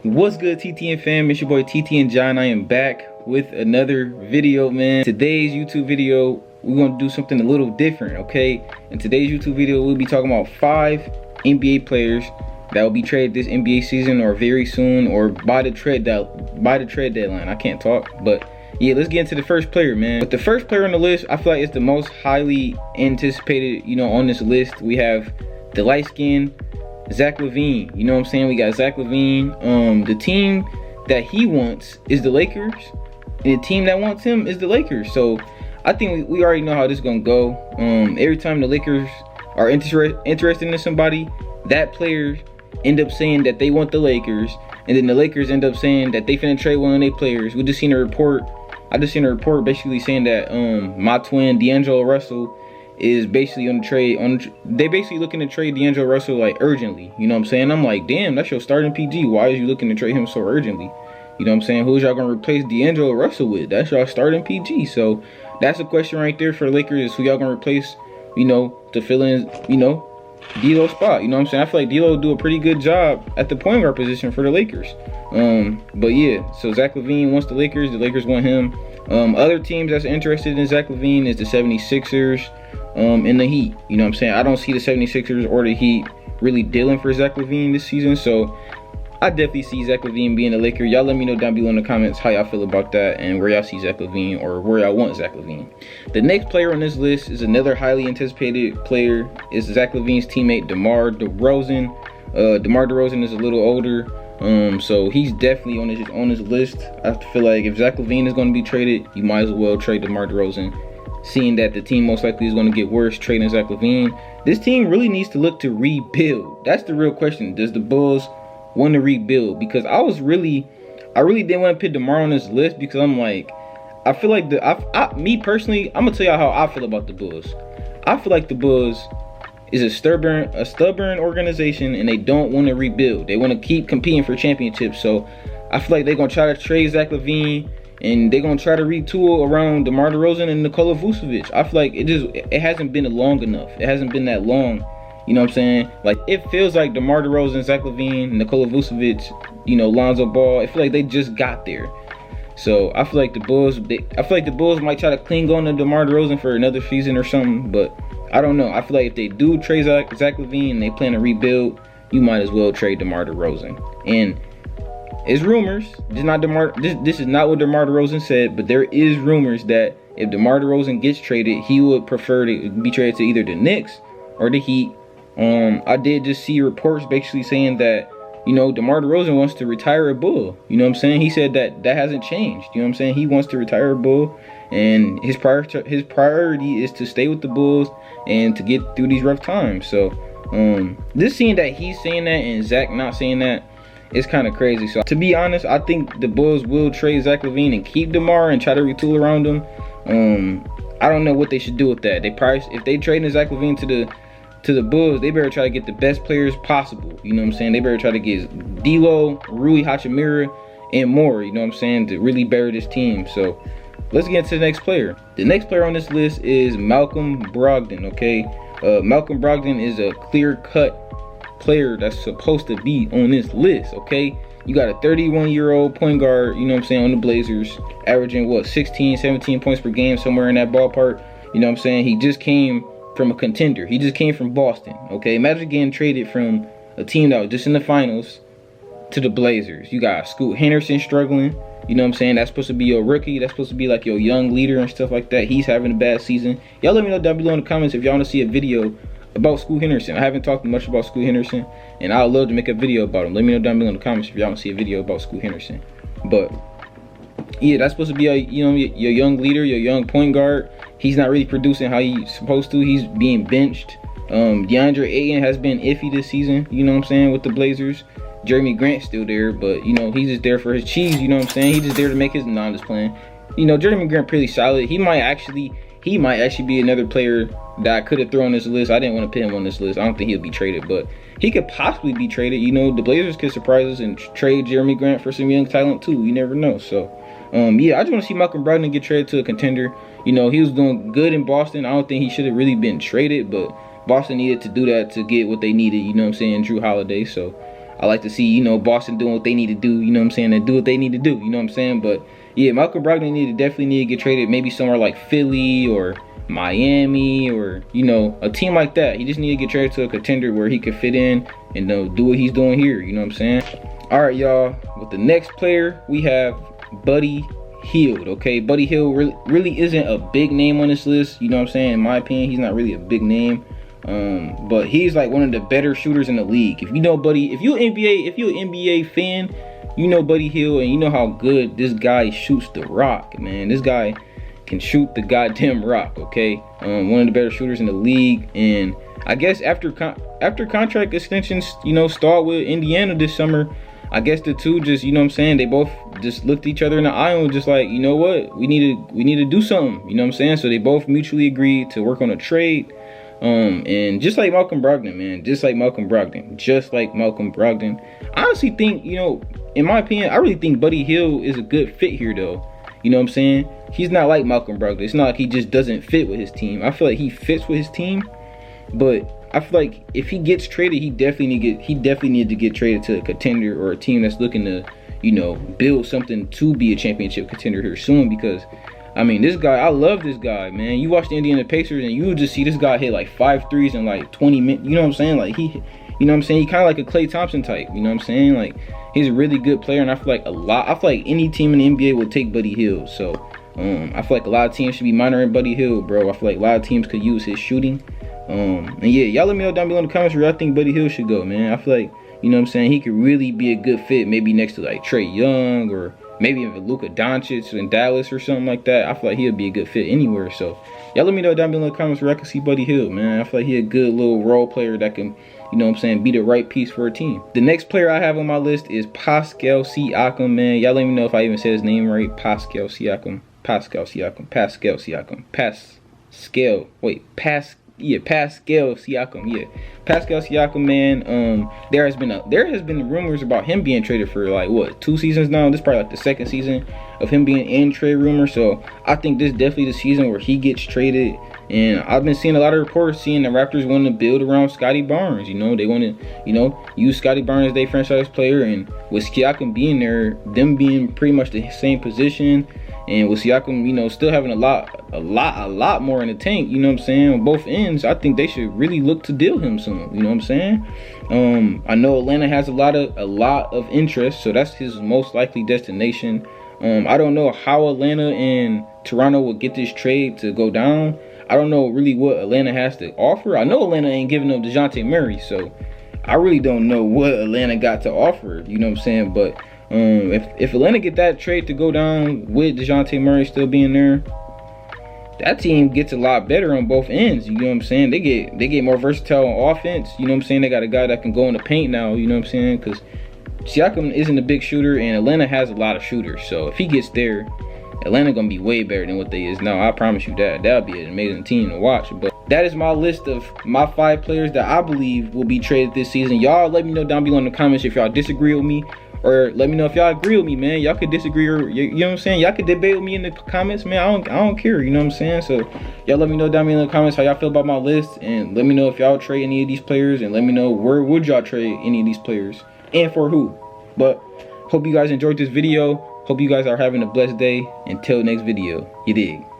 What's good, TTN fam? It's your boy TTN John. I am back with another video, man. Today's YouTube video, we're gonna do something a little different, okay? In today's YouTube video, we'll be talking about 5 NBA players that will be traded this NBA season or very soon or by the trade deadline. I can't talk, but yeah, let's get into the first player, man. But the first player on the list, I feel like it's the most highly anticipated, on this list. We have the light-skinned Zach LaVine. You know what I'm saying? We got Zach LaVine. The team that he wants is the Lakers, and the team that wants him is the Lakers. So I think we already know how this is gonna go. Every time the Lakers are interested in somebody, that player end up saying that they want the Lakers, and then the Lakers end up saying that they finna trade one of their players. We just seen a report. I just seen a report basically saying that my twin D'Angelo Russell is basically on the trade. They basically looking to trade D'Angelo Russell like urgently. You know what I'm saying? I'm like, damn, that's your starting PG. Why is you looking to trade him so urgently? You know what I'm saying? Who's y'all gonna replace D'Angelo Russell with? That's y'all starting PG. So that's a question right there for the Lakers, is who y'all gonna replace, to fill in, D'Lo's spot. You know what I'm saying? I feel like D'Lo do a pretty good job at the point guard position for the Lakers. But yeah, so Zach LaVine wants the Lakers want him. Other teams that's interested in Zach LaVine is the 76ers and the Heat. You know what I'm saying? I don't see the 76ers or the Heat really dealing for Zach LaVine this season, so I definitely see Zach LaVine being a Laker. Y'all let me know down below in the comments how y'all feel about that and where y'all see Zach LaVine or where y'all want Zach LaVine. The next player on this list is another highly anticipated player. It's Zach LaVine's teammate DeMar DeRozan. DeMar DeRozan is a little older, so he's definitely on his list. I feel like if Zach LaVine is going to be traded, you might as well trade DeMar DeRozan. Seeing that the team most likely is going to get worse trading Zach LaVine, this team really needs to look to rebuild. That's the real question. Does the Bulls want to rebuild? Because I really didn't want to put DeMar on this list, because I'm like, I feel like me personally, I'm gonna tell y'all how I feel about the Bulls. I feel like the Bulls is a stubborn organization, and they don't want to rebuild. They want to keep competing for championships. So I feel like they're gonna try to trade Zach LaVine, and they're gonna try to retool around DeMar DeRozan and Nikola Vucevic. I feel like it hasn't been long enough. It hasn't been that long. You know what I'm saying? Like, it feels like DeMar DeRozan, Zach LaVine, Nikola Vucevic, Lonzo Ball, I feel like they just got there. So I feel like the Bulls might try to cling on to DeMar DeRozan for another season or something, but I don't know. I feel like if they do trade Zach LaVine and they plan to rebuild, you might as well trade DeMar DeRozan. And it's rumors. This is not what DeMar DeRozan said, but there is rumors that if DeMar DeRozan gets traded, he would prefer to be traded to either the Knicks or the Heat. I did just see reports basically saying that, DeMar DeRozan wants to retire a Bull. You know what I'm saying? He said that hasn't changed. You know what I'm saying? He wants to retire a Bull, and his priority is to stay with the Bulls and to get through these rough times. So, this seeing that he's saying that and Zach not saying that, it's kind of crazy. So, to be honest, I think the Bulls will trade Zach LaVine and keep DeMar and try to retool around him. I don't know what they should do with that. If they trade Zach LaVine to the Bulls, they better try to get the best players possible. You know what I'm saying? They better try to get D'Lo, Rui Hachimura, and more. You know what I'm saying? To really better this team. So let's get to the next player. The next player on this list is Malcolm Brogdon. Okay, Malcolm Brogdon is a clear-cut player that's supposed to be on this list. Okay, you got a 31-year-old point guard. You know what I'm saying, on the Blazers, averaging 16, 17 points per game, somewhere in that ballpark. You know what I'm saying? He just came from a contender. He just came from Boston. Okay, imagine getting traded from a team that was just in the finals to the Blazers. You got Scoot Henderson struggling. You know what I'm saying? That's supposed to be your rookie. That's supposed to be like your young leader and stuff like that. He's having a bad season. Y'all let me know down below in the comments if y'all want to see a video about Scoot Henderson. I haven't talked much about Scoot Henderson, and I would love to make a video about him. Let me know down below in the comments if y'all want to see a video about Scoot Henderson. But yeah, that's supposed to be your young leader, your young point guard. He's not really producing how he's supposed to. He's being benched. DeAndre Ayton has been iffy this season, you know what I'm saying, with the Blazers. Jeremy Grant's still there, but he's just there for his cheese, you know what I'm saying? He's just there to make his just playing. Jeremy Grant pretty solid. He might actually be another player that I could have thrown on this list. I didn't want to put him on this list. I don't think he'll be traded, but he could possibly be traded. The Blazers could surprise us and trade Jeremy Grant for some young talent too. You never know. So yeah, I just want to see Malcolm Brogdon get traded to a contender. He was doing good in Boston. I don't think he should have really been traded, but Boston needed to do that to get what they needed, you know what I'm saying, Drew Holiday. So I like to see, you know, Boston doing what they need to do, you know what I'm saying, and do what they need to do, you know what I'm saying. But yeah, Malcolm Brogdon definitely need to get traded, maybe somewhere like Philly or Miami, or, you know, a team like that. He just need to get traded to a contender where he could fit in and do what he's doing here, you know what I'm saying. All right, y'all, with the next player we have Buddy Hield. Okay, Buddy Hield really isn't a big name on this list, you know what I'm saying. In my opinion, he's not really a big name, but he's like one of the better shooters in the league. If you know Buddy, if you're an NBA fan, you know Buddy Hield, and you know how good this guy shoots the rock, man. This guy can shoot the goddamn rock. Okay, one of the better shooters in the league. And I guess after contract extensions, you know, start with Indiana this summer, I guess the two just, you know what I'm saying, they both just looked each other in the eye and was just like, you know what, we need to do something, you know what I'm saying. So they both mutually agreed to work on a trade. And just like Malcolm Brogdon, man, just like Malcolm Brogdon, I honestly think, you know, in my opinion, I really think Buddy Hield is a good fit here though, you know what I'm saying. He's not like Malcolm Brogdon. It's not like he just doesn't fit with his team. I feel like he fits with his team, but I feel like if he gets traded, he definitely need to get traded to a contender or a team that's looking to, you know, build something to be a championship contender here soon. Because I mean, this guy, I love this guy, man. You watch the Indiana Pacers and you just see this guy hit like 5 threes in like 20 minutes. You know what I'm saying? Like he, you know what I'm saying? He kind of like a Klay Thompson type. You know what I'm saying? Like he's a really good player, and I feel like any team in the NBA will take Buddy Hield. So I feel like a lot of teams should be monitoring Buddy Hield, bro. I feel like a lot of teams could use his shooting. And yeah, y'all let me know down below in the comments where y'all think Buddy Hield should go, man. I feel like, you know what I'm saying, he could really be a good fit, maybe next to like Trae Young, or maybe even Luka Doncic in Dallas or something like that. I feel like he'll be a good fit anywhere. So y'all let me know down below in the comments where I can see Buddy Hield, man. I feel like he a good little role player that can, you know what I'm saying, be the right piece for a team. The next player I have on my list is Pascal Siakam, man. Y'all let me know if I even said his name right. Pascal Siakam. Pascal Siakam. Pascal Siakam, man. There has been rumors about him being traded for like what, 2 seasons now. This is probably like the 2nd season of him being in trade rumors. So I think this is definitely the season where he gets traded. And I've been seeing a lot of reports saying the Raptors want to build around Scottie Barnes. You know, they want to, you know, use Scottie Barnes as their franchise player, and with Siakam being there, them being pretty much the same position, and with Siakam, you know, still having a lot more in the tank, you know what I'm saying, on both ends, I think they should really look to deal him soon, you know what I'm saying. I know Atlanta has a lot of interest, so that's his most likely destination. I don't know how Atlanta and Toronto will get this trade to go down. I don't know really what Atlanta has to offer. I know Atlanta ain't giving up DeJounte Murray, so I really don't know what Atlanta got to offer, you know what I'm saying. But if Atlanta get that trade to go down with DeJounte Murray still being there, that team gets a lot better on both ends, you know what I'm saying. They get more versatile on offense, you know what I'm saying. They got a guy that can go in the paint now, you know what I'm saying, because Siakam isn't a big shooter and Atlanta has a lot of shooters. So if he gets there, Atlanta gonna be way better than what they is now. I promise you that. That'll be an amazing team to watch. But that is my list of my 5 players that I believe will be traded this season. Y'all let me know down below in the comments if y'all disagree with me, or let me know if y'all agree with me, man. Y'all could disagree, or you know what I'm saying, y'all could debate with me in the comments, man. I don't care, you know what I'm saying. So y'all let me know down below in the comments how y'all feel about my list, and let me know if y'all trade any of these players, and let me know where would y'all trade any of these players and for who. But hope you guys enjoyed this video. Hope you guys are having a blessed day. Until next video, you dig.